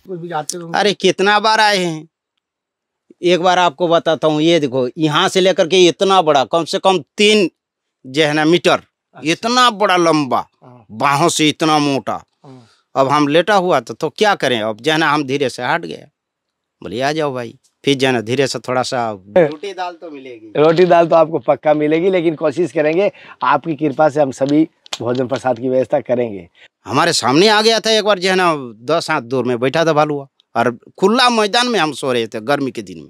भी जाते होंगे। अरे कितना बार आए हैं। एक बार आपको बताता हूँ, ये देखो यहाँ से लेकर के इतना बड़ा, कम से कम 3 जो है ना मीटर, इतना बड़ा लंबा, बाहों से इतना मोटा। अब हम लेटा हुआ तो क्या करें, अब जो है ना हम धीरे से हट गए, बोले आ जाओ भाई। फिर जो है ना धीरे से थोड़ा सा रोटी दाल तो मिलेगी, रोटी दाल तो आपको पक्का मिलेगी, लेकिन कोशिश करेंगे आपकी कृपा से हम सभी भोजन प्रसाद की व्यवस्था करेंगे। हमारे सामने आ गया था एक बार, जो है ना 10 हाथ दूर में बैठा था भालू, और खुला मैदान में हम सो रहे थे गर्मी के दिन में।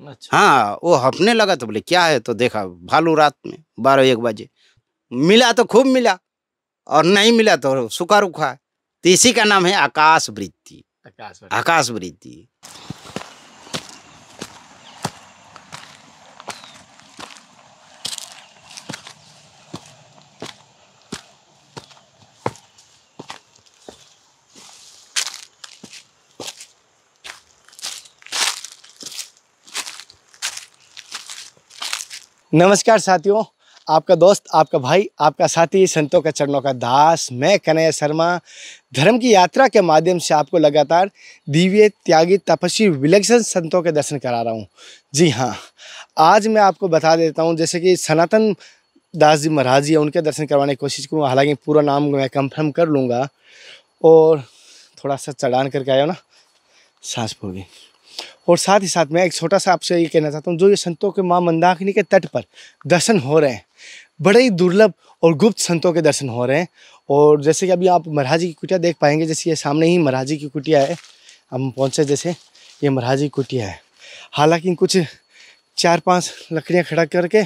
अच्छा। हाँ, वो हंसने लगा तो बोले क्या है, तो देखा भालू रात में 12-1 बजे मिला तो खूब मिला, और नहीं मिला तो सूखा रुखा। तो इसी का नाम है आकाश वृत्ति। आकाश वृत्ति। नमस्कार साथियों, आपका दोस्त, आपका भाई, आपका साथी, संतों के चरणों का दास, मैं कन्हैया शर्मा, धर्म की यात्रा के माध्यम से आपको लगातार दिव्य, त्यागी, तपस्वी, विलक्षण संतों के दर्शन करा रहा हूँ। जी हाँ, आज मैं आपको बता देता हूँ, जैसे कि सनातन दास जी महाराज जी, उनके दर्शन करवाने की कोशिश करूँगा। हालांकि पूरा नाम मैं कंफर्म कर लूँगा। और थोड़ा सा चढ़ान करके आया ना, सांस फूल गई। और साथ ही साथ मैं एक छोटा सा आपसे ये कहना चाहता हूँ, जो ये संतों के माँ मंदाकिनी के तट पर दर्शन हो रहे हैं, बड़े ही दुर्लभ और गुप्त संतों के दर्शन हो रहे हैं। और जैसे कि अभी आप महाराज जी की कुटिया देख पाएंगे, जैसे ये सामने ही महाराज जी की कुटिया है, हम पहुँचे जैसे ये महाराज जी की कुटिया है। हालांकि कुछ 4-5 लकड़ियाँ खड़ा करके,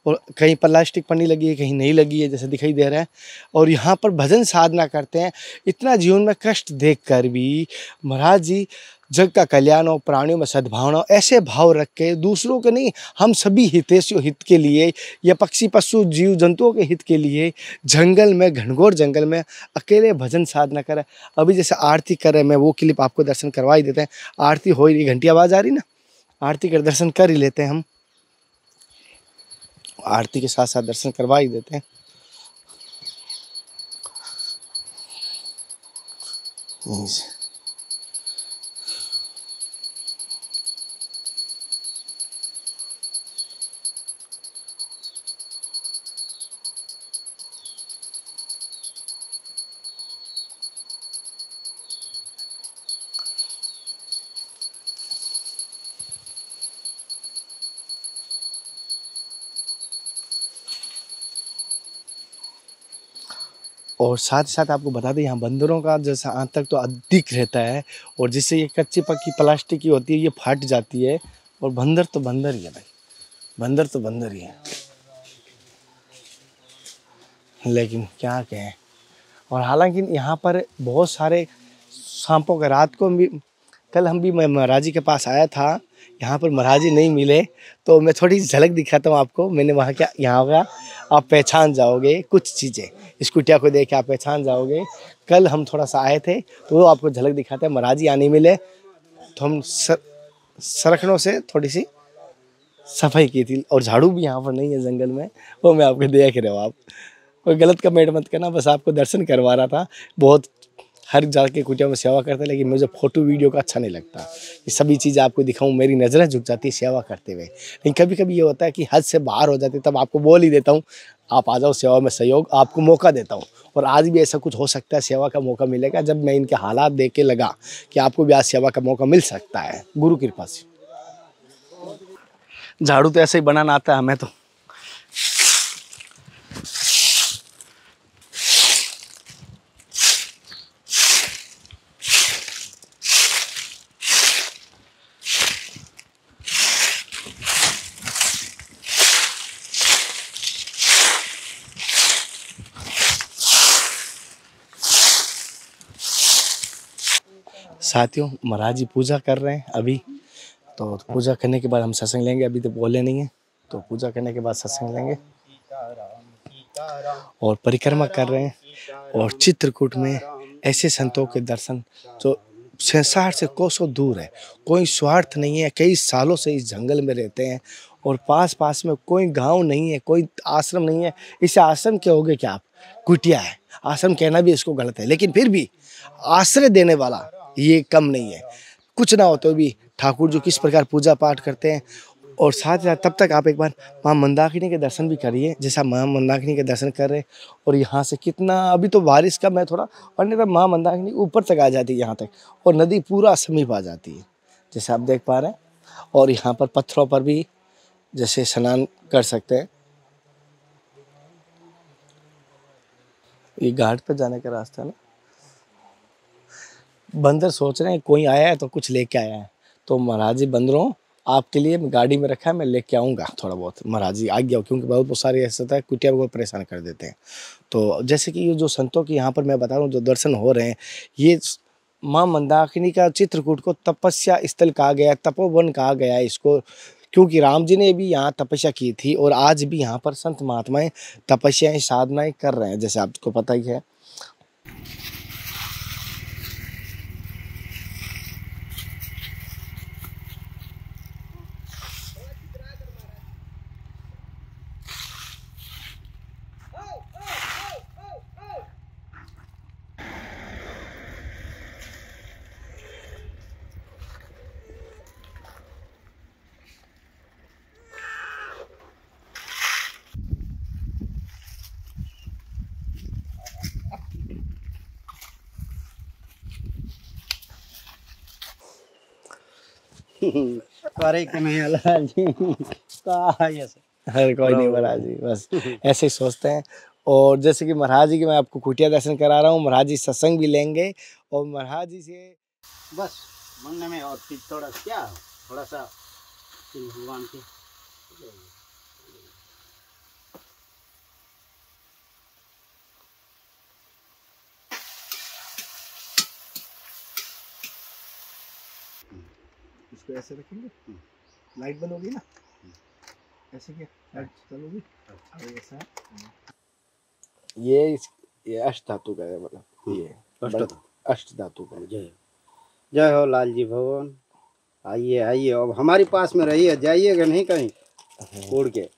और कहीं प्लास्टिक पन्नी लगी है, कहीं नहीं लगी है, जैसे दिखाई दे रहा है। और यहाँ पर भजन साधना करते हैं। इतना जीवन में कष्ट देख कर भी महाराज जी जग का कल्याण हो, प्राणियों में सद्भावना हो, ऐसे भाव रख के दूसरों के नहीं, हम सभी हितैषियों हित के लिए, या पक्षी पशु जीव जंतुओं के हित के लिए जंगल में, घनघोर जंगल में अकेले भजन साधना करें। अभी जैसे आरती कर रहे हैं, मैं वो क्लिप आपको दर्शन करवा ही देते हैं। आरती हो रही, घंटी आवाज़ आ रही ना, आरती कर दर्शन कर ही लेते हैं हम। आरती के साथ साथ दर्शन करवा ही देते हैं। और साथ ही साथ आपको बता दें, यहाँ बंदरों का जैसा आतंक तो अधिक रहता है, और जिससे ये कच्ची पक्की प्लास्टिक की होती है, ये फट जाती है। और बंदर तो बंदर ही है भाई, बंदर तो बंदर ही है, लेकिन क्या कहें। और हालांकि यहाँ पर बहुत सारे सांपों के, रात को भी, कल हम भी, मैं महाराज जी के पास आया था, यहाँ पर महाराज जी नहीं मिले, तो मैं थोड़ी झलक दिखाता हूँ आपको। मैंने वहाँ क्या, यहाँ का आप पहचान जाओगे कुछ चीज़ें, इस कुटिया को देख के आप पहचान जाओगे। कल हम थोड़ा सा आए थे, तो वो आपको झलक दिखाते हैं। महाराज जी नहीं मिले, तो हम सरखनों से थोड़ी सी सफाई की थी, और झाड़ू भी यहाँ पर नहीं है जंगल में, वो मैं आपको देख रहे हो। आप कोई गलत कमेंट मत करना, बस आपको दर्शन करवा रहा था। बहुत हर जाके कुटिया में सेवा करते हैं, लेकिन मुझे फोटो वीडियो का अच्छा नहीं लगता। ये सभी चीज़ें आपको दिखाऊं, मेरी नज़रें झुक जाती है सेवा करते हुए। लेकिन कभी कभी ये होता है कि हद से बाहर हो जाती है, तब आपको बोल ही देता हूँ, आप आ जाओ सेवा में, सहयोग आपको मौका देता हूँ। और आज भी ऐसा कुछ हो सकता है, सेवा का मौका मिलेगा, जब मैं इनके हालात देख के लगा कि आपको भी आज सेवा का मौका मिल सकता है, गुरु कृपा से। झाड़ू तो ऐसे ही बनाना आता है हमें तो। साथियों, महाराज जी पूजा कर रहे हैं अभी, तो पूजा करने के बाद हम सत्संग लेंगे। अभी तो बोले नहीं है, तो पूजा करने के बाद सत्संग लेंगे। और परिक्रमा कर रहे हैं, और चित्रकूट में ऐसे संतों के दर्शन जो संसार से कोसों दूर है, कोई स्वार्थ नहीं है, कई सालों से इस जंगल में रहते हैं, और पास पास में कोई गांव नहीं है, कोई आश्रम नहीं है। इसे आश्रम कहोगे क्या आप, कुटिया है। आश्रम कहना भी इसको गलत है, लेकिन फिर भी आश्रय देने वाला ये कम नहीं है। कुछ ना हो तो भी ठाकुर जी किस प्रकार पूजा पाठ करते हैं। और साथ ही साथ तब तक आप एक बार माँ मंदाकिनी के दर्शन भी करिए, जैसा माँ मंदाकिनी के दर्शन कर रहे हैं। और यहाँ से कितना, अभी तो बारिश का मैं थोड़ा, और नहीं तो माँ मंदाकिनी ऊपर तक आ जाती है यहाँ तक, और नदी पूरा समीप आ जाती है जैसे आप देख पा रहे हैं। और यहाँ पर पत्थरों पर भी जैसे स्नान कर सकते हैं। ये घाट पर जाने का रास्ता है ना। बंदर सोच रहे हैं कोई आया है तो कुछ लेके आया है, तो महाराज जी बंदरों आपके लिए गाड़ी में रखा है, मैं लेके आऊँगा थोड़ा बहुत। महाराज जी आ गया, क्योंकि बहुत सारे ऐसा होता है कुटिया को परेशान कर देते हैं। तो जैसे कि ये जो संतों की यहाँ पर मैं बता रहा हूँ जो दर्शन हो रहे हैं, ये माँ मंदाकिनी का चित्रकूट को तपस्या स्थल कहा गया, तपोवन कहा गया है इसको, क्योंकि राम जी ने भी यहाँ तपस्या की थी। और आज भी यहाँ पर संत महात्माएं तपस्याएं साधनाएं कर रहे हैं, जैसे आपको पता ही है। अरे कन्हैया लाल जी का ये हर कोई नहीं महाराज जी, बस ऐसे ही सोचते हैं। और जैसे कि महाराज जी के मैं आपको कुटिया दर्शन करा रहा हूँ, महाराज जी सत्संग भी लेंगे और महाराज जी से बस मन में, और फिर थोड़ा क्या, थोड़ा सा भगवान के इसको ऐसे रखेंगे, लाइट बंद होगी ना, ऐसे क्या लाइट चालू होगी, ऐसा। ये अष्ट धातु का है, मतलब ये अष्ट धातु का। जय जय हो लाल जी भगवान। आइए आइए, अब हमारे पास में रहिए, जाइएगा नहीं कहीं उड़ के।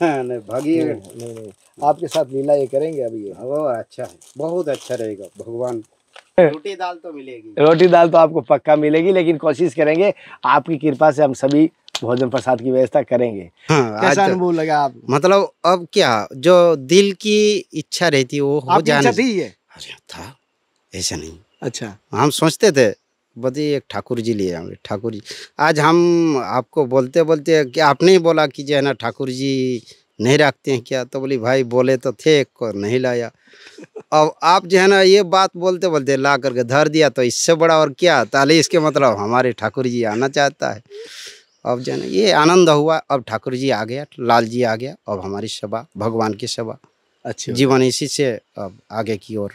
नहीं भागिएगा नहीं, आपके साथ लीला ये करेंगे अभी। ये वो अच्छा है, बहुत अच्छा रहेगा। भगवान रोटी दाल तो मिलेगी, रोटी दाल तो आपको पक्का मिलेगी, लेकिन कोशिश करेंगे आपकी कृपा से हम सभी भोजन प्रसाद की व्यवस्था करेंगे। हाँ, कैसा अनुभव लगा आप? मतलब अब क्या, जो दिल की इच्छा रहती है वो हो जाने थी ये? अरे था, ऐसा नहीं। अच्छा, हम सोचते थे बदी एक ठाकुर जी लिए हमें, ठाकुर जी। आज हम आपको बोलते बोलते कि आपने ही बोला कि जो है ना ठाकुर जी नहीं रखते हैं क्या, तो बोली भाई बोले तो थे, एक को नहीं लाया। अब आप जो है ना ये बात बोलते बोलते ला करके धर दिया, तो इससे बड़ा और क्या। ताले इसके मतलब हमारे ठाकुर जी आना चाहता है। अब जो है ना ये आनंद हुआ, अब ठाकुर जी आ गया, लाल जी आ गया, अब हमारी सेवा, भगवान की सेवा, अच्छा जीवन इसी से अब आगे की ओर।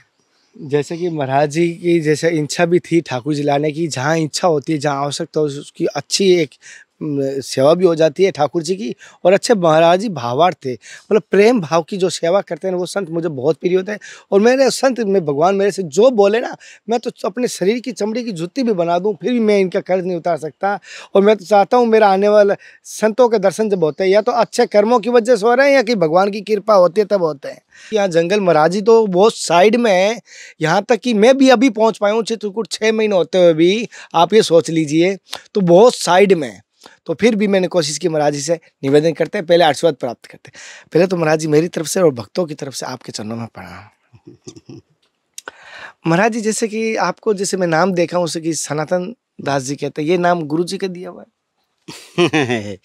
जैसे कि महाराज जी की जैसे इच्छा भी थी ठाकुर जी लाने की, जहाँ इच्छा होती है, जहाँ आवश्यकता हो उसकी अच्छी एक सेवा भी हो जाती है ठाकुर जी की। और अच्छे महाराज जी भावार्थ थे, मतलब प्रेम भाव की जो सेवा करते हैं वो संत मुझे बहुत प्रिय होते हैं। और मेरे संत में भगवान मेरे से जो बोले ना, मैं तो अपने शरीर की चमड़ी की जुत्ती भी बना दूं फिर भी मैं इनका कर्ज नहीं उतार सकता। और मैं तो चाहता हूँ मेरा आने वाला संतों के दर्शन जब होते हैं या तो अच्छे कर्मों की वजह से हो रहे हैं या कि भगवान की कृपा होती है तब होते हैं। यहाँ जंगल महाराज जी तो बहुत साइड में है, यहाँ तक कि मैं भी अभी पहुँच पाया हूँ चित्रकूट 6 महीने होते हुए भी, आप ये सोच लीजिए, तो बहुत साइड में है। तो फिर भी मैंने कोशिश की, महाराज जी से निवेदन करते हैं, पहले आशीर्वाद प्राप्त करते हैं। पहले तो महाराज जी मेरी तरफ से और भक्तों की तरफ से आपके चरणों में प्रणाम। महाराज जी जैसे कि आपको जैसे मैं नाम देखा हूँ उसे कि सनातन दास जी कहते हैं, ये नाम गुरु जी का दिया हुआ है?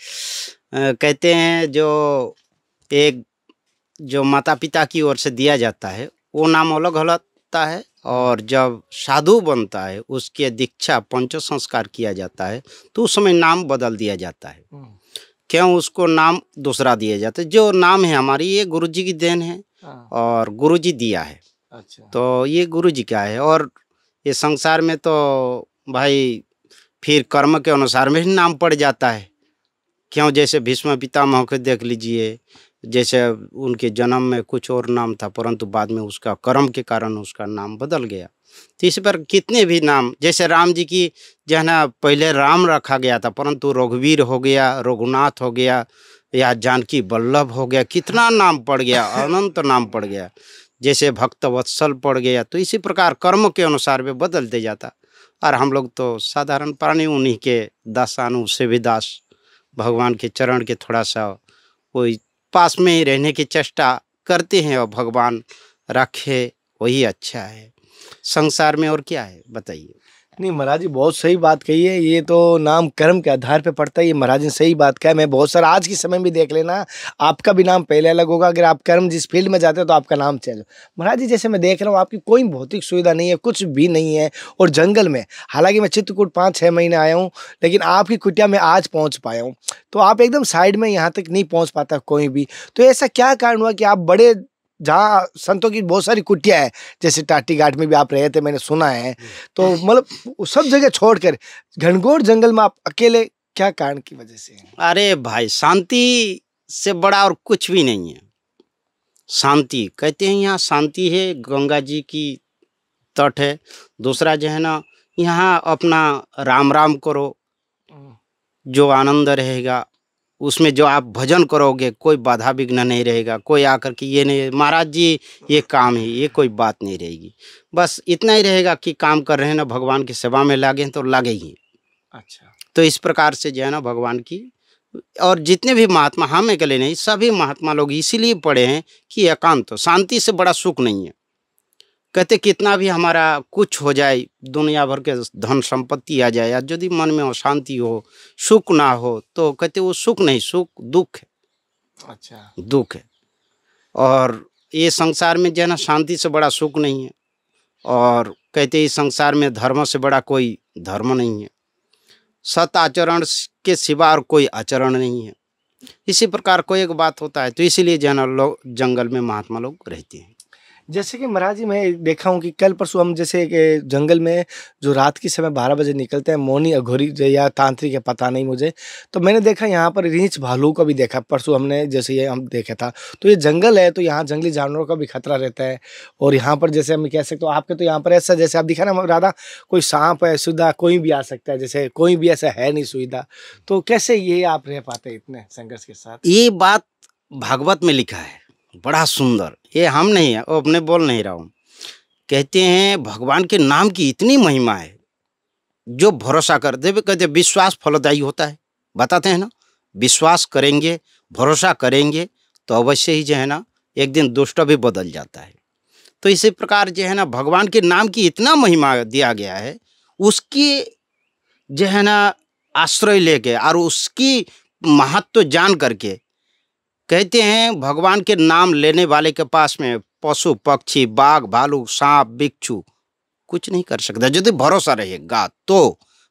कहते हैं जो एक जो माता पिता की ओर से दिया जाता है वो नाम अलग होता है, और जब साधु बनता है उसके दीक्षा पंचो संस्कार किया जाता है तो उस समय नाम बदल दिया जाता है। क्यों उसको नाम दूसरा दिया जाता है? जो नाम है हमारी ये गुरु जी की देन है और गुरु जी दिया है। अच्छा, तो ये गुरु जी का है। और ये संसार में तो भाई फिर कर्म के अनुसार में ही नाम पड़ जाता है। क्यों, जैसे भीष्म पितामह को देख लीजिए, जैसे उनके जन्म में कुछ और नाम था परंतु बाद में उसका कर्म के कारण उसका नाम बदल गया। तो इस पर कितने भी नाम, जैसे राम जी की जो है ना पहले राम रखा गया था परंतु रघुवीर हो गया, रघुनाथ हो गया, या जानकी वल्लभ हो गया, कितना नाम पड़ गया, अनंत नाम पड़ गया। जैसे भक्त वत्सल पड़ गया। तो इसी प्रकार कर्म के अनुसार वे बदलते जाता। और हम लोग तो साधारण प्राणी, उन्हीं के दासानु से भी दास, भगवान के चरण के थोड़ा सा वही पास में ही रहने की चेष्टा करते हैं, और भगवान रखे वही अच्छा है संसार में। और क्या है बताइए। नहीं महाराज जी, बहुत सही बात कही है। ये तो नाम कर्म के आधार पे पड़ता है, ये महाराज ने सही बात कहा है। मैं बहुत सारा आज के समय में देख लेना, आपका भी नाम पहले अलग होगा, अगर आप कर्म जिस फील्ड में जाते हो तो आपका नाम चेंज हो। महाराज जी जैसे मैं देख रहा हूँ, आपकी कोई भौतिक सुविधा नहीं है, कुछ भी नहीं है, और जंगल में, हालांकि मैं चित्रकूट 5-6 महीने आया हूँ, लेकिन आपकी कुटिया में आज पहुँच पाया हूँ। तो आप एकदम साइड में, यहाँ तक नहीं पहुँच पाता कोई भी। तो ऐसा क्या कारण हुआ कि आप बड़े, जहाँ संतों की बहुत सारी कुटिया है, जैसे टाटी घाट में भी आप रहे थे, मैंने सुना है, तो मतलब सब जगह छोड़कर घनघोर जंगल में आप अकेले, क्या कारण की वजह से हैं? अरे भाई, शांति से बड़ा और कुछ भी नहीं है। शांति कहते हैं, यहाँ शांति है, गंगा जी की तट है। दूसरा जो है ना, यहाँ अपना राम राम करो, जो आनंद रहेगा उसमें, जो आप भजन करोगे कोई बाधा विघ्न नहीं रहेगा, कोई आकर के ये नहीं महाराज जी ये काम है, ये कोई बात नहीं रहेगी। बस इतना ही रहेगा कि काम कर रहे हैं ना, भगवान की सेवा में लागे हैं तो लागे ही। अच्छा, तो इस प्रकार से जो है ना भगवान की, और जितने भी महात्मा, हम अकेले नहीं, सभी महात्मा लोग इसीलिए पढ़े हैं कि एकांत, शांति से बड़ा सुख नहीं है। कहते कितना भी हमारा कुछ हो जाए, दुनिया भर के धन संपत्ति आ जाए, या यदि मन में अशांति हो, सुख ना हो, तो कहते वो सुख नहीं, सुख दुख है। अच्छा, दुख है। और ये संसार में जो है ना, शांति से बड़ा सुख नहीं है। और कहते इस संसार में धर्म से बड़ा कोई धर्म नहीं है, सत आचरण के सिवा और कोई आचरण नहीं है। इसी प्रकार कोई एक बात होता है, तो इसीलिए जो है ना लोग जंगल में महात्मा लोग रहते हैं। जैसे कि महाराज जी मैं देखा हूँ कि कल परसों हम जैसे कि जंगल में जो रात के समय 12 बजे निकलते हैं, मौनी अघोरी या तांत्रिक है पता नहीं मुझे, तो मैंने देखा यहाँ पर रीछ भालू का भी देखा परसों हमने, जैसे ये हम देखा था। तो ये जंगल है, तो यहाँ जंगली जानवरों का भी खतरा रहता है। और यहाँ पर जैसे हम कह सकते हो, आपके तो यहाँ पर ऐसा जैसे आप दिखा ना राधा, कोई सांप है, सुविधा कोई भी आ सकता है, जैसे कोई भी ऐसा है नहीं सुविधा। तो कैसे ये आप रह पाते हैं इतने संघर्ष के साथ? ये बात भागवत में लिखा है, बड़ा सुंदर। ये हम नहीं है, वो अपने बोल नहीं रहा हूँ। कहते हैं भगवान के नाम की इतनी महिमा है, जो भरोसा करते, कहते विश्वास फलदायी होता है। बताते हैं ना, विश्वास करेंगे, भरोसा करेंगे तो अवश्य ही जो है ना एक दिन दुष्ट भी बदल जाता है। तो इसी प्रकार जो है ना भगवान के नाम की इतना महिमा दिया गया है, उसकी जो है ना आश्रय लेके और उसकी महत्व जान करके, कहते हैं भगवान के नाम लेने वाले के पास में पशु पक्षी, बाघ भालू, सांप बिच्छू कुछ नहीं कर सकता, यदि भरोसा रहेगा तो।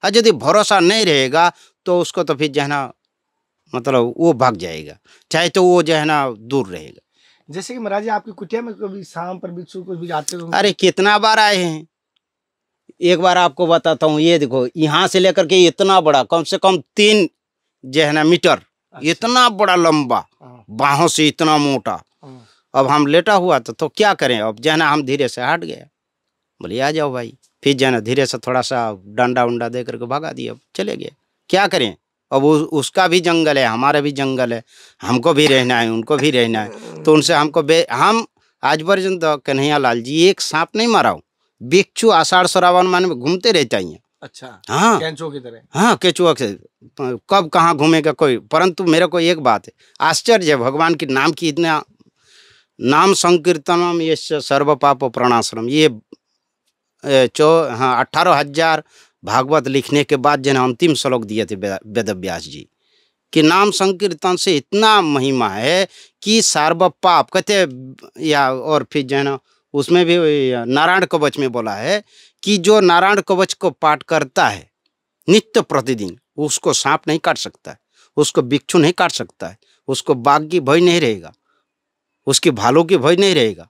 और यदि भरोसा नहीं रहेगा तो उसको तो फिर जो है ना मतलब वो भाग जाएगा, चाहे तो वो जो है ना दूर रहेगा। जैसे कि महाराज जी आपकी कुटिया में कभी सांप पर बिच्छू कुछ भी आते हो? अरे कितना बार आए हैं। एक बार आपको बताता हूँ, ये देखो यहाँ से लेकर के इतना बड़ा, कम से कम 3 जो है ना मीटर, इतना बड़ा लंबा, बाहों से इतना मोटा। अब हम लेटा हुआ तो क्या करें, अब जो है ना हम धीरे से हट गया, बोले आ जाओ भाई। फिर जो है ना धीरे से थोड़ा सा डंडा उंडा दे करके भगा दिया, चले गए। क्या करें, अब उसका भी जंगल है, हमारा भी जंगल है, हमको भी रहना है, उनको भी रहना है। तो उनसे हमको हम आज पर्यंत कन्हैया लाल जी एक सांप नहीं मारा हूँ। बिच्छू आषाढ़ श्रावण माह में घूमते रहता ही है। अच्छा, हाँ, कैंचुओं की तरह। हाँ, केचुआ से कब कहाँ घूमेगा कोई। परंतु मेरे को एक बात है, आश्चर्य है भगवान के नाम की इतना, नाम संकीर्तनम ये सर्व पाप प्रणाशनम, ये 18,000 भागवत लिखने के बाद जन अंतिम श्लोक दिए थे वेद व्यास जी कि नाम संकीर्तन से इतना महिमा है कि सर्व पाप कहते, या और फिर जो है ना उसमें भी नारायण कवच में बोला है कि जो नारायण कवच को पाठ करता है नित्य प्रतिदिन, उसको सांप नहीं काट सकता है, उसको बिच्छू नहीं काट सकता है, उसको बाघ की भय नहीं रहेगा, उसकी भालू की भय नहीं रहेगा।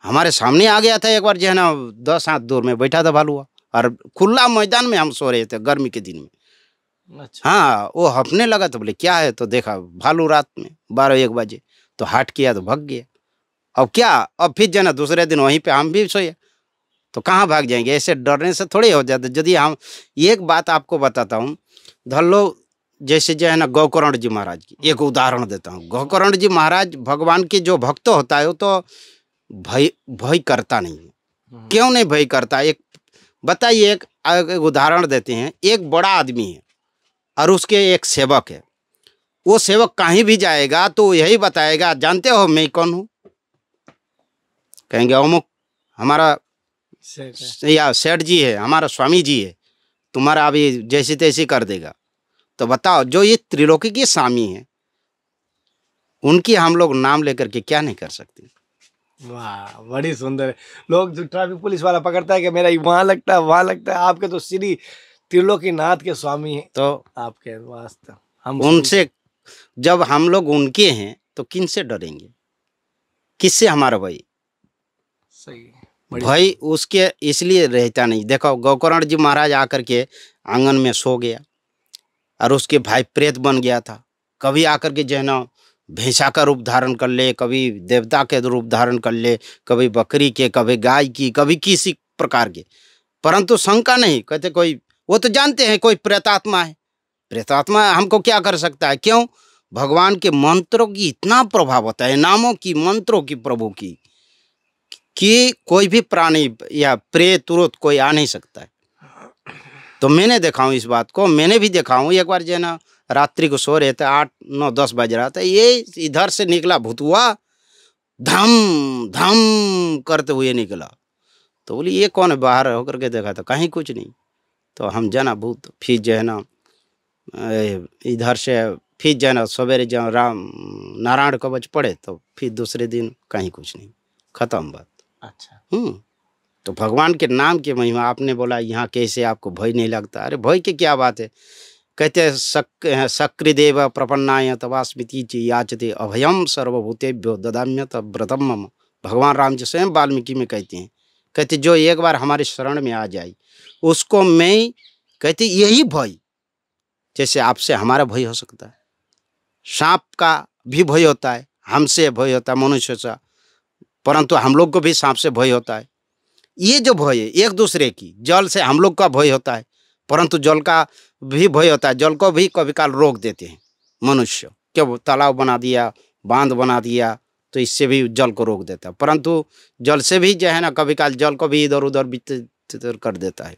हमारे सामने आ गया था एक बार जो है ना 10 हाथ दूर में बैठा था भालुआ, और खुला मैदान में हम सो रहे थे गर्मी के दिन में। अच्छा। हाँ, वो हंसने लगा तो बोले क्या है, तो देखा भालू रात में 12-1 बजे, तो हट किया तो भाग गया। अब क्या, अब फिर जो है ना दूसरे दिन वहीं पे हम भी सोए, तो कहाँ भाग जाएंगे, ऐसे डरने से थोड़े हो जाते। यदि हम, एक बात आपको बताता हूँ, धर लो जैसे जो है ना गौकर्ण जी महाराज की एक उदाहरण देता हूँ। गौकर्ण जी महाराज भगवान के जो भक्त होता है वो तो भय करता नहीं है। क्यों नहीं भय करता, एक बताइए, एक एक उदाहरण देते हैं। एक बड़ा आदमी है और उसके एक सेवक है। वो सेवक कहीं भी जाएगा तो यही बताएगा, जानते हो मैं कौन हूँ? कहेंगे अमुक हमारा या सेठ जी है, हमारा स्वामी जी है, तुम्हारा अभी जैसी तैसी कर देगा। तो बताओ, जो ये त्रिलोकी के स्वामी है उनकी हम लोग नाम लेकर के क्या नहीं कर सकते? वाह, बड़ी सुंदर है। लोग जो ट्रैफिक पुलिस वाला पकड़ता है कि मेरा वहां लगता है वहां लगता है, आपके तो श्री त्रिलोकीनाथ के स्वामी हैं। तो आपके वास्ते हम उनसे, जब हम लोग उनके हैं तो किन से डरेंगे? किससे हमारा भाई? सही है। भाई उसके इसलिए रहता नहीं। देखो गोकर्ण जी महाराज आकर के आंगन में सो गया और उसके भाई प्रेत बन गया था। कभी आकर के जो है ना भैंसा का रूप धारण कर ले, कभी देवता के रूप धारण कर ले, कभी बकरी के, कभी गाय की, कभी किसी प्रकार के, परंतु शंका नहीं। कहते कोई, वो तो जानते हैं कोई प्रेतात्मा है। प्रेतात्मा हमको क्या कर सकता है? क्यों? भगवान के मंत्रों की इतना प्रभाव होता है, नामों की, मंत्रों की, प्रभु की, कि कोई भी प्राणी या प्रेत उरेत कोई आ नहीं सकता है। तो मैंने देखा हूँ इस बात को, मैंने भी देखा हूँ। एक बार जो है ना रात्रि को सो रहे थे, 8, 9, 10 बज रहा था, ये इधर से निकला भूतुआ, धम धम करते हुए निकला। तो बोली ये कौन है? बाहर होकर के देखा तो कहीं कुछ नहीं। तो हम जाना भूत। फिर जो है ना इधर से फिर जो है ना सवेरे जो राम नारायण कवच पढ़े तो फिर दूसरे दिन कहीं कुछ नहीं, खत्म बात। अच्छा। तो भगवान के नाम की महिमा। आपने बोला यहाँ कैसे आपको भय नहीं लगता? अरे भय की क्या बात है? कहते हैं सक्रिदेव प्रपन्नाय तवास्मिति च याचते अभयम सर्वभूतेभ्यो ददाम्यत व्रतम मम। भगवान राम जी स्वयं वाल्मीकि में कहते हैं, कहते जो एक बार हमारे शरण में आ जाए उसको मैं, कहते यही भय, जैसे आपसे हमारा भय हो सकता है, सांप का भी भय होता है, हमसे भय होता है मनुष्य से, परंतु हम लोग को भी सांप से भय होता है। ये जो भय है एक दूसरे की, जल से हम लोग का भय होता है, परंतु जल का भी भय होता है। जल को भी कभी काल रोक देते हैं मनुष्य, क्यों? तालाब बना दिया, बांध बना दिया, तो इससे भी जल को रोक देता है। परंतु जल से भी जो है ना कभी काल जल को भी इधर उधर बितर कर देता है।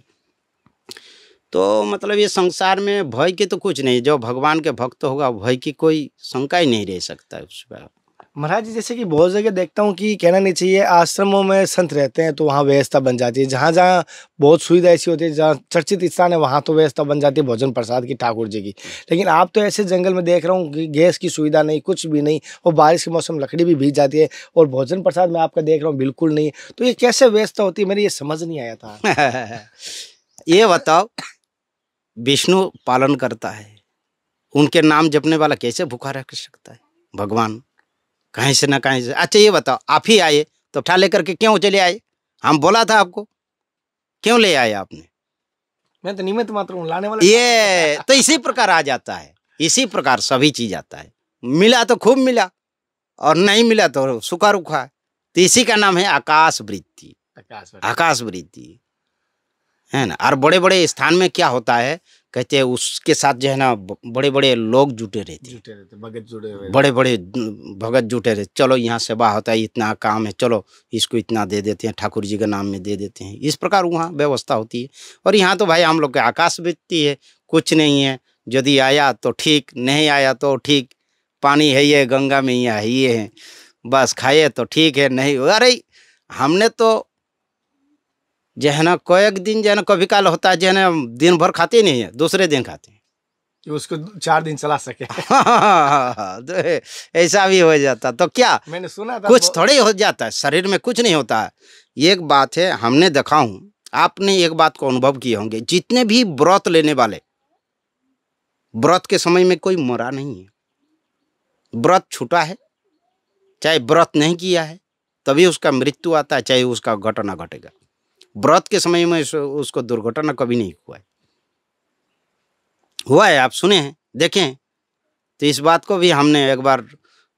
तो मतलब ये संसार में भय की तो कुछ नहीं। जो भगवान के भक्त होगा भय की कोई शंका ही नहीं रह सकता है उस पर। महाराज जी, जैसे कि बहुत जगह देखता हूँ कि कहना नहीं चाहिए, आश्रमों में संत रहते हैं तो वहाँ व्यवस्था बन जाती है। जहाँ जहाँ बहुत सुविधा ऐसी होती है, जहाँ चर्चित स्थान है वहाँ तो व्यवस्था बन जाती है भोजन प्रसाद की, ठाकुर जी की। लेकिन आप तो ऐसे जंगल में देख रहा हूँ कि गैस की सुविधा नहीं, कुछ भी नहीं, और बारिश के मौसम लकड़ी भी भीग जाती है, और भोजन प्रसाद में आपका देख रहा हूँ बिल्कुल नहीं। तो ये कैसे व्यवस्था होती है? मेरी ये समझ नहीं आया था। ये बताओ, विष्णु पालन करता है, उनके नाम जपने वाला कैसे भूखा रह सकता है? भगवान कहीं से ना कहीं से। अच्छा ये बताओ, आप ही आए तो उठा लेकर के क्यों चले आए? हम बोला था आपको, क्यों ले आए आपने? मैं तो निमित्त मात्र हूँ, लाने वाला। ये तो इसी प्रकार आ जाता है, इसी प्रकार सभी चीज आता है। मिला तो खूब मिला और नहीं मिला तो सूखा रूखा। तो इसी का नाम है आकाश वृत्ति। आकाश वृत्ति है ना। और बड़े बड़े स्थान में क्या होता है, कहते हैं उसके साथ जो है ना बड़े बड़े लोग जुटे रहते, भगत जुड़े हुए, बड़े बड़े भगत जुटे रहते। चलो यहाँ सेवा होता है, इतना काम है, चलो इसको इतना दे देते हैं, ठाकुर जी के नाम में दे देते हैं। इस प्रकार वहाँ व्यवस्था होती है। और यहाँ तो भाई हम लोग के आकाश वृत्ति है, कुछ नहीं है। यदि आया तो ठीक, नहीं आया तो ठीक। पानी है ये गंगा में यहाँ है ये है, बस खाए तो ठीक है, नहीं अरे हमने तो जो है ना कई दिन जो है ना कभी काल होता है जो है ना दिन भर खाते नहीं है, दूसरे दिन खाते हैं कि उसको 4 दिन चला सके। तो ऐसा भी हो जाता। तो क्या मैंने सुना था कुछ थोड़े हो जाता है, शरीर में कुछ नहीं होता है। एक बात है, हमने देखा हूँ, आपने एक बात को अनुभव किए होंगे, जितने भी व्रत लेने वाले, व्रत के समय में कोई मरा नहीं है। व्रत छूटा है, चाहे व्रत नहीं किया है तभी उसका मृत्यु आता है, चाहे उसका घटना घटेगा। व्रत के समय में उसको दुर्घटना कभी नहीं हुआ है। आप सुने हैं, देखें? तो इस बात को भी हमने एक बार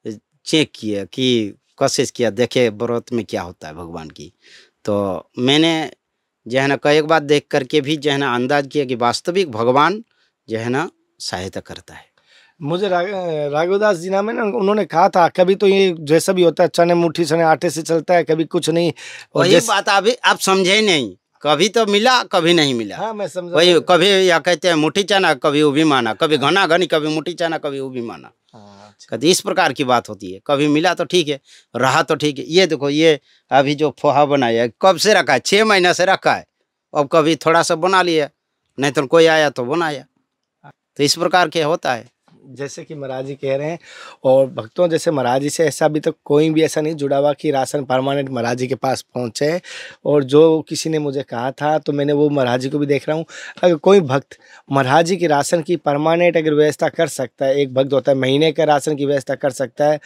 चेक किया, कि कोशिश किया, देखे व्रत में क्या होता है भगवान की। तो मैंने जो है ना कई बात देख करके भी जो है ना अंदाज किया कि वास्तविक भगवान जो है ना सहायता करता है। मुझे राघवदास जी नाम है ना, उन्होंने कहा था कभी तो ये जैसा भी होता है, चने मुट्ठी चने आटे से चलता है, कभी कुछ नहीं। और वही बात आप समझे नहीं। कभी तो मिला, कभी नहीं मिला। हाँ मैं समझ वही कभी या कहते हैं मुट्ठी चाना, कभी उभी माना, कभी घना घनी, कभी मुट्ठी चाना, कभी उभी माना। कभी इस प्रकार की बात होती है। कभी मिला तो ठीक है, रहा तो ठीक है। ये देखो, ये अभी जो फोहा बनाया है, कब से रखा है? 6 महीना से रखा है। अब कभी थोड़ा सा बना लिया, नहीं तो कोई आया तो बनाया। तो इस प्रकार के होता है। जैसे कि महाराज जी कह रहे हैं, और भक्तों जैसे महाराज जी से ऐसा अभी तक कोई भी ऐसा नहीं जुड़ा हुआ कि राशन परमानेंट महाराज जी के पास पहुंचे। और जो किसी ने मुझे कहा था तो मैंने वो महाराज जी को भी देख रहा हूँ, अगर कोई भक्त महाराज जी की राशन की परमानेंट अगर व्यवस्था कर सकता है, एक भक्त होता है महीने का राशन की व्यवस्था कर सकता है,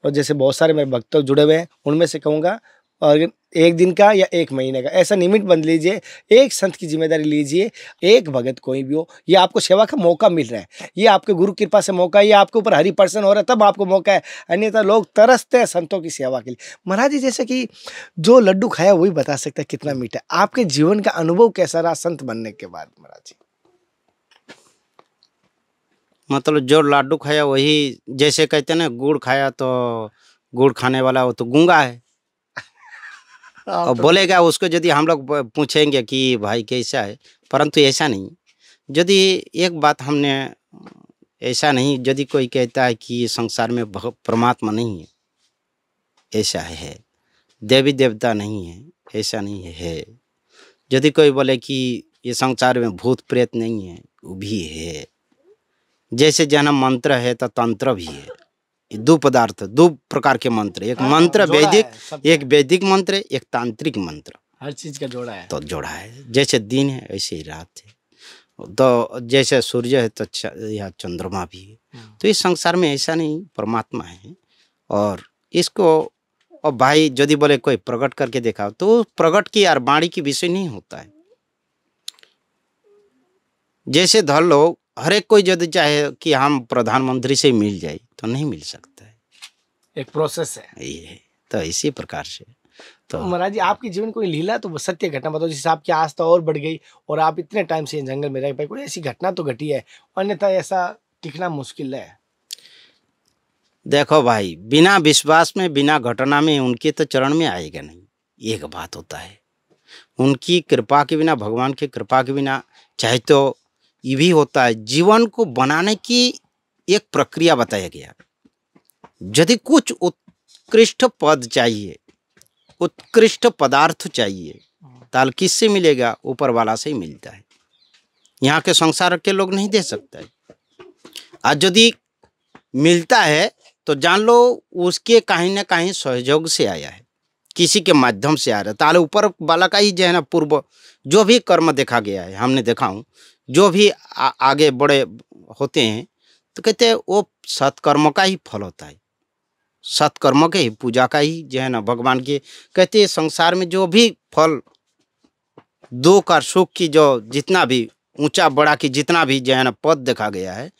और जैसे बहुत सारे मेरे भक्त जुड़े हुए हैं, उनमें से कहूँगा और एक दिन का या एक महीने का ऐसा निमिट बंद लीजिए, एक संत की जिम्मेदारी लीजिए, एक भगत कोई भी हो, ये आपको सेवा का मौका मिल रहा है, ये आपके गुरु कृपा से मौका है, ये आपके ऊपर हरि प्रसन्न हो रहा है तब आपको मौका है, अन्यथा लोग तरसते हैं संतों की सेवा के लिए। महाराज जी जैसे कि जो लड्डू खाया वही बता सकता है कितना मीठा। आपके जीवन का अनुभव कैसा रहा संत बनने के बाद महाराज जी? मतलब जो लड्डू खाया वही, जैसे कहते हैं ना, गुड़ खाया तो गुड़ खाने वाला वो तो गूंगा है। और बोलेगा उसको, यदि हम लोग पूछेंगे कि भाई कैसा है, परंतु ऐसा नहीं। यदि एक बात हमने ऐसा नहीं, यदि कोई कहता है कि संसार में परमात्मा नहीं है, ऐसा है, देवी देवता नहीं है, ऐसा नहीं है। यदि कोई बोले कि ये संसार में भूत प्रेत नहीं है, वो भी है। जैसे जन्म मंत्र है तो तंत्र भी है। दो पदार्थ, दो प्रकार के मंत्र, एक मंत्र वैदिक, एक वैदिक मंत्र, एक तांत्रिक मंत्र, हर चीज का जोड़ा है। तो जोड़ा है। जैसे दिन है ऐसे ही रात है, तो जैसे सूर्य है तो या चंद्रमा भी है। तो इस संसार में ऐसा नहीं, परमात्मा है। और इसको, और भाई यदि बोले कोई प्रकट करके देखा, तो प्रकट की यार वाणी की विषय नहीं होता है। जैसे धर लो, हर एक कोई यदि चाहे कि हम प्रधानमंत्री से मिल जाए तो नहीं मिल सकता है, एक प्रोसेस है ये। तो इसी प्रकार से तो महाराज जी आपकी जीवन कोई लीला तो सत्य घटना बताओ, जिससे आपकी आस्था और बढ़ गई और आप इतने टाइम से जंगल में रह पाए, कोई ऐसी घटना तो घटी है, अन्यथा ऐसा टिकना मुश्किल है। देखो भाई, बिना विश्वास में, बिना घटना में उनके तो चरण में आएगा नहीं। एक बात होता है, उनकी कृपा के बिना, भगवान की कृपा के बिना, चाहे तो ये भी होता है, जीवन को बनाने की एक प्रक्रिया बताया गया। यदि कुछ उत्कृष्ट पद चाहिए, उत्कृष्ट पदार्थ चाहिए, ताल किससे मिलेगा? ऊपर वाला से ही मिलता है। यहाँ के संसार के लोग नहीं दे सकता है। आज यदि मिलता है तो जान लो उसके कहीं ना कहीं सहयोग से आया है, किसी के माध्यम से आ रहा है। ताले ऊपर वाला का ही जो है ना, पूर्व जो भी कर्म देखा गया है, हमने देखा हूँ, जो भी आगे बड़े होते हैं तो कहते हैं वो सत्कर्म का ही फल होता है, सत्कर्म के ही, पूजा का ही जो है ना, भगवान के कहते हैं संसार में जो भी फल, दुख और सुख की जो जितना भी ऊंचा बड़ा की जितना भी जो है ना पद देखा गया है,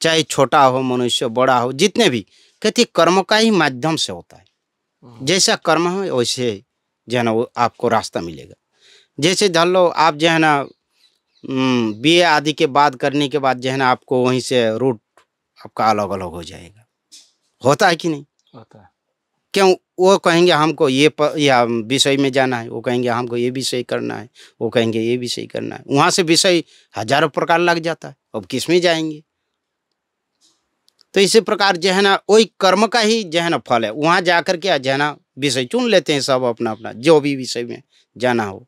चाहे छोटा हो मनुष्य, बड़ा हो, जितने भी, कहते हैं कर्म का ही माध्यम से होता है। जैसा कर्म है वैसे जो है ना वो आपको रास्ता मिलेगा। जैसे धर लो आप जो है ना बीए आदि के बाद करने के बाद जो है ना आपको वहीं से रूट आपका अलग अलग हो जाएगा। होता है कि नहीं? होता है। क्यों? वो कहेंगे हमको ये या विषय में जाना है, वो कहेंगे हमको ये विषय करना है, वो कहेंगे ये विषय करना है। वहाँ से विषय हजारों प्रकार लग जाता है, अब किस में जाएंगे? तो इसी प्रकार जो है ना वही कर्म का ही जो है ना फल है। वहाँ जा कर के जो है ना विषय चुन लेते हैं सब अपना अपना, जो भी विषय में जाना हो।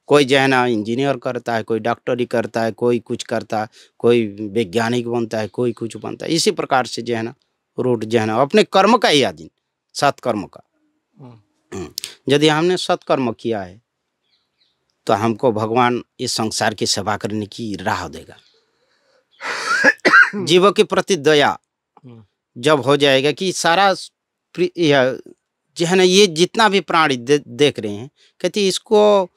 कोई जो है ना इंजीनियर करता है, कोई डॉक्टरी करता है, कोई कुछ करता है, कोई वैज्ञानिक बनता है, कोई कुछ बनता है। इसी प्रकार से जो है ना रूट जो है ना अपने कर्म का ही आधीन, सत्कर्म का। यदि हमने सत्कर्म किया है तो हमको भगवान इस संसार की सेवा करने की राह देगा। जीवों के प्रति दया जब हो जाएगा कि सारा जो है ना ये जितना भी प्राणी देख रहे हैं, कहते इसको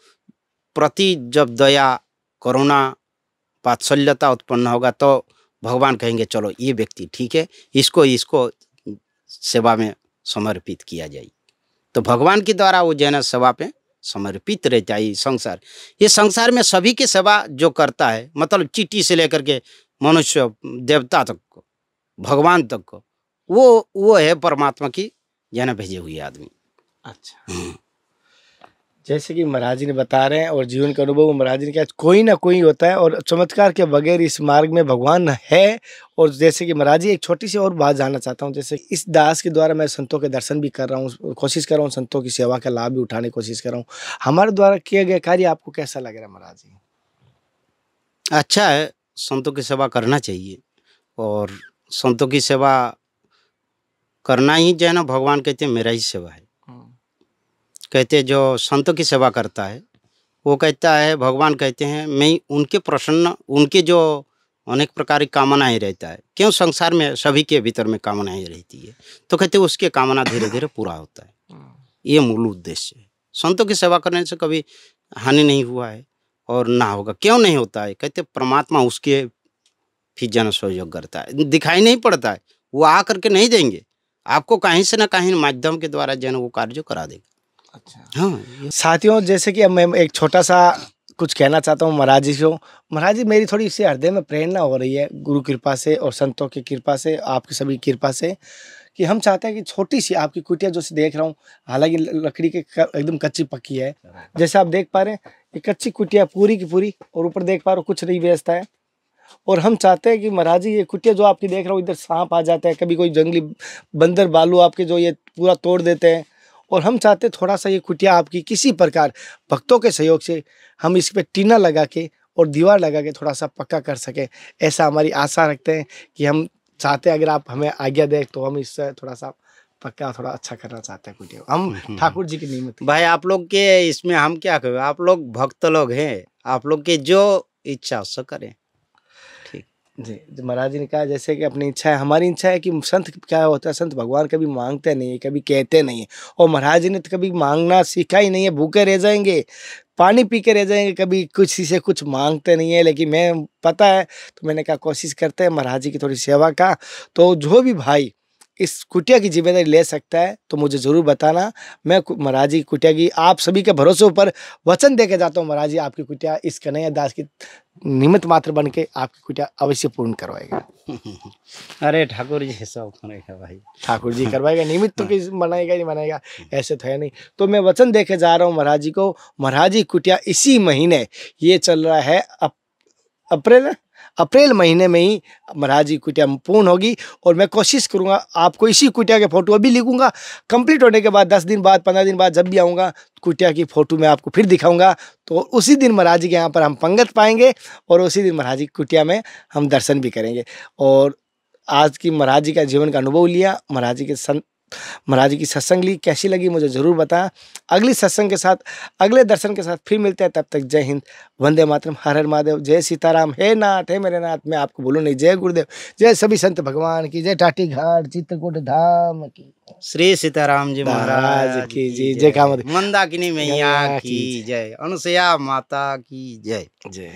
प्रति जब दया, करुणा, वात्सल्यता उत्पन्न होगा तो भगवान कहेंगे चलो ये व्यक्ति ठीक है, इसको सेवा में समर्पित किया जाए। तो भगवान के द्वारा वो जो है ना सेवा पे समर्पित रहता है। संसार, ये संसार में सभी की सेवा जो करता है, मतलब चींटी से लेकर के मनुष्य, देवता तक को, भगवान तक को, वो है परमात्मा की जो है ना भेजे हुए आदमी। अच्छा, जैसे कि महाराज जी ने बता रहे हैं और जीवन का अनुभव महाराज जी ने कहा कोई ना कोई होता है और चमत्कार के बगैर इस मार्ग में भगवान है। और जैसे कि महाराज जी एक छोटी सी और बात जानना चाहता हूँ, जैसे इस दास के द्वारा मैं संतों के दर्शन भी कर रहा हूँ, कोशिश कर रहा हूँ संतों की सेवा का लाभ भी उठाने की कोशिश कर रहा हूँ, हमारे द्वारा किया गया कार्य आपको कैसा लग रहा है महाराज जी? अच्छा है, संतों की सेवा करना चाहिए और संतों की सेवा करना ही जो है ना, भगवान कहते हैं मेरा ही सेवा है। कहते हैं जो संतों की सेवा करता है वो कहता है, भगवान कहते हैं मैं उनके प्रसन्न, उनके जो अनेक प्रकार की कामनाएं रहता है, क्यों संसार में सभी के भीतर में कामनाएं रहती है, तो कहते हैं उसके कामना धीरे धीरे पूरा होता है। ये मूल उद्देश्य है। संतों की सेवा करने से कभी हानि नहीं हुआ है और ना होगा। क्यों नहीं होता है? कहते परमात्मा उसके फिर जन सहयोग करता है, दिखाई नहीं पड़ता है, वो आ करके नहीं देंगे आपको, कहीं से ना कहीं माध्यम के द्वारा जन वो कार्य करा देगा। अच्छा हाँ साथियों, जैसे कि अब मैं एक छोटा सा कुछ कहना चाहता हूँ महाराज जी को। महाराज जी मेरी थोड़ी इससे हृदय में प्रेरणा हो रही है गुरु कृपा से और संतों की कृपा से, आपकी सभी कृपा से, कि हम चाहते हैं कि छोटी सी आपकी कुटिया जो देख रहा हूँ, हालांकि लकड़ी के एकदम कच्ची पक्की है, जैसे आप देख पा रहे हैं ये कच्ची कुटिया पूरी की पूरी, और ऊपर देख पा रहे हो कुछ नहीं व्यवस्था है। और हम चाहते हैं कि महाराज जी ये कुटिया जो आपकी देख रहा हूँ, इधर सांप आ जाता है, कभी कोई जंगली बंदर बालू आपके जो ये पूरा तोड़ देते हैं, और हम चाहते हैं थोड़ा सा ये कुटिया आपकी किसी प्रकार भक्तों के सहयोग से हम इस पे टीना लगा के और दीवार लगा के थोड़ा सा पक्का कर सके, ऐसा हमारी आशा रखते हैं कि हम चाहते हैं अगर आप हमें आज्ञा दें तो हम इससे थोड़ा सा पक्का थोड़ा अच्छा करना चाहते हैं कुटिया, हम ठाकुर जी की निमित्त। भाई आप लोग के इसमें हम क्या कहें, आप लोग भक्त लोग हैं, आप लोग के जो इच्छा उससे करें। जी महाराज जी ने कहा जैसे कि अपनी इच्छा है, हमारी इच्छा है कि संत क्या होता है, संत भगवान कभी मांगते नहीं है, कभी कहते नहीं है, और महाराज जी ने तो कभी मांगना सीखा ही नहीं है, भूखे रह जाएंगे, पानी पी के रह जाएंगे, कभी कुछ से कुछ मांगते नहीं है। लेकिन मैं पता है तो मैंने कहा कोशिश करते हैं महाराज जी की थोड़ी सेवा का, तो जो भी भाई इस कुटिया की जिम्मेदारी ले सकता है तो मुझे ज़रूर बताना। मैं महाराज जी कुटिया की आप सभी के भरोसे ऊपर वचन दे के जाता हूँ, महाराज जी आपकी कुटिया इस कन्हैया दास की निमित्त मात्र बन के आपकी कुटिया अवश्य पूर्ण करवाएगा। अरे ठाकुर जी सब करेगा भाई, ठाकुर जी करवाएगा, निमित्त तो किस बनाएगा नहीं बनाएगा, ऐसे तो है नहीं। तो मैं वचन दे के जा रहा हूँ महाराज जी को, महाराज जी कुटिया इसी महीने, ये चल रहा है अप्रैल महीने में ही महाराज जी कुटिया पूर्ण होगी। और मैं कोशिश करूंगा आपको इसी कुटिया के फोटो अभी लिखूंगा, कंप्लीट होने के बाद 10 दिन बाद 15 दिन बाद जब भी आऊँगा कुटिया की फोटो मैं आपको फिर दिखाऊंगा। तो उसी दिन महाराज जी के यहाँ पर हम पंगत पाएंगे और उसी दिन महाराज जी कुटिया में हम दर्शन भी करेंगे। और आज की महाराज जी का जीवन का अनुभव लिया, महाराज जी के महाराज जी की सत्संग ली, कैसी लगी मुझे ज़रूर बताएं। अगली सत्संग के साथ, अगले दर्शन के साथ फिर मिलते हैं, तब तक जय हिंद, वंदे मातरम, हर हर महादेव, जय सीताराम। हे नाथ, हे मेरे नाथ, मैं आपको बोलूँ नहीं, जय गुरुदेव, जय सभी संत भगवान की, जय टाटी घाट चित्रकूट धाम की, श्री सीताराम जी महाराज की जी, जय कामदेव, मंदाकिनी मैया की जय, अनुसुईया माता की जय। जय।